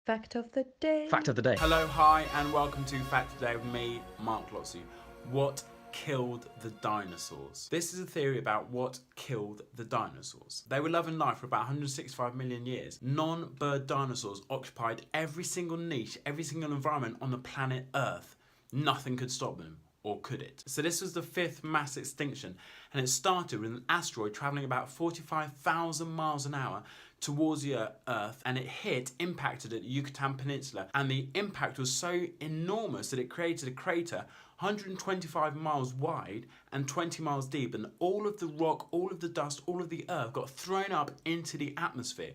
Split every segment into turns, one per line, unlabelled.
Fact of the day.
Fact of the day.
Hello, hi, and welcome to Fact of the Day with me, Mark Lotsu. What killed the dinosaurs? This is a theory about what killed the dinosaurs. They were loving life for about 165 million years. Non-bird dinosaurs occupied every single niche, every single environment on the planet Earth. Nothing could stop them. Or could it? So this was the fifth mass extinction, and it started with an asteroid travelling about 45,000 miles an hour towards the Earth, and it impacted at the Yucatan peninsula, and the impact was so enormous that it created a crater 125 miles wide and 20 miles deep, and all of the rock, all of the dust, all of the earth got thrown up into the atmosphere.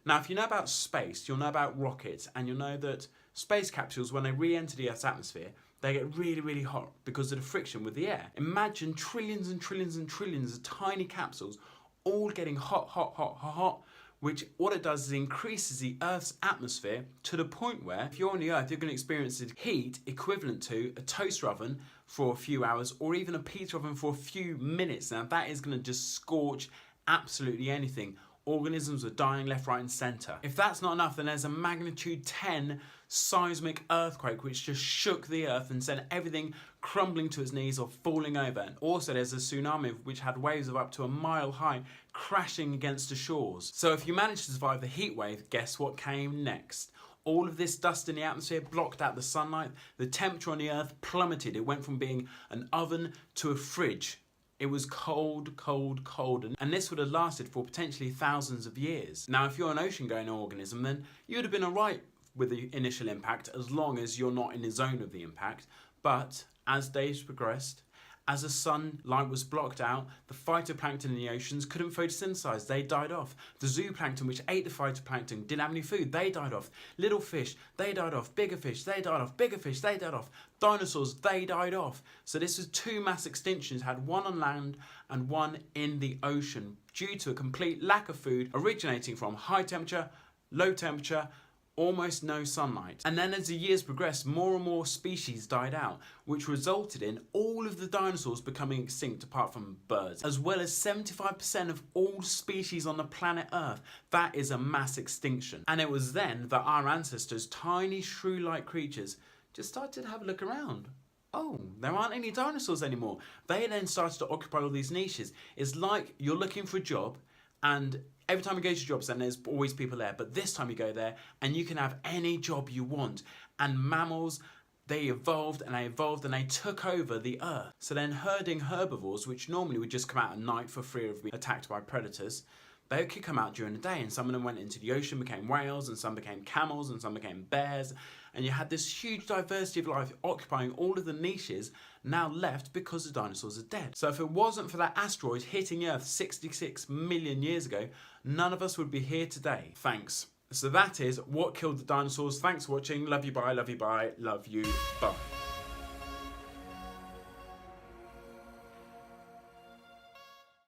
Now, if you know about space, you'll know about rockets, and you'll know that space capsules, when they re-enter the Earth's atmosphere, they get really, really hot because of the friction with the air. Imagine trillions and trillions and trillions of tiny capsules all getting hot, hot, hot, hot, hot, which what it does is increases the Earth's atmosphere to the point where if you're on the Earth, you're going to experience heat equivalent to a toaster oven for a few hours or even a pizza oven for a few minutes. Now, that is going to just scorch absolutely anything. Organisms are dying left, right and centre. If that's not enough, then there's a magnitude 10 seismic earthquake which just shook the earth and sent everything crumbling to its knees or falling over. And also there's a tsunami which had waves of up to a mile high crashing against the shores. So if you managed to survive the heat wave, guess what came next? All of this dust in the atmosphere blocked out the sunlight. The temperature on the earth plummeted. It went from being an oven to a fridge. It was cold, cold, cold, and this would have lasted for potentially thousands of years. Now, if you're an ocean-going organism, then you would have been alright with the initial impact as long as you're not in the zone of the impact. But as days progressed, as the sunlight was blocked out, the phytoplankton in the oceans couldn't photosynthesize, they died off. The zooplankton, which ate the phytoplankton, didn't have any food, they died off. Little fish, they died off. Bigger fish, they died off. Bigger fish, they died off. Dinosaurs, they died off. So this was two mass extinctions, had one on land and one in the ocean, due to a complete lack of food originating from high temperature, low temperature, almost no sunlight. And then as the years progressed, more and more species died out, which resulted in all of the dinosaurs becoming extinct apart from birds, as well as 75% of all species on the planet Earth. That is a mass extinction. And it was then that our ancestors, tiny shrew-like creatures, just started to have a look around. Oh, there aren't any dinosaurs anymore. They then started to occupy all these niches. It's like you're looking for a job, and every time you go to jobs, then there's always people there. But this time you go there and you can have any job you want. And mammals, they evolved and they evolved and they took over the earth. So then herding herbivores, which normally would just come out at night for fear of being attacked by predators, they could come out during the day, and some of them went into the ocean, became whales, and some became camels, and some became bears. And you had this huge diversity of life occupying all of the niches now left because the dinosaurs are dead. So if it wasn't for that asteroid hitting Earth 66 million years ago, none of us would be here today. Thanks. So that is what killed the dinosaurs. Thanks for watching. Love you, bye, love you, bye, love you, bye.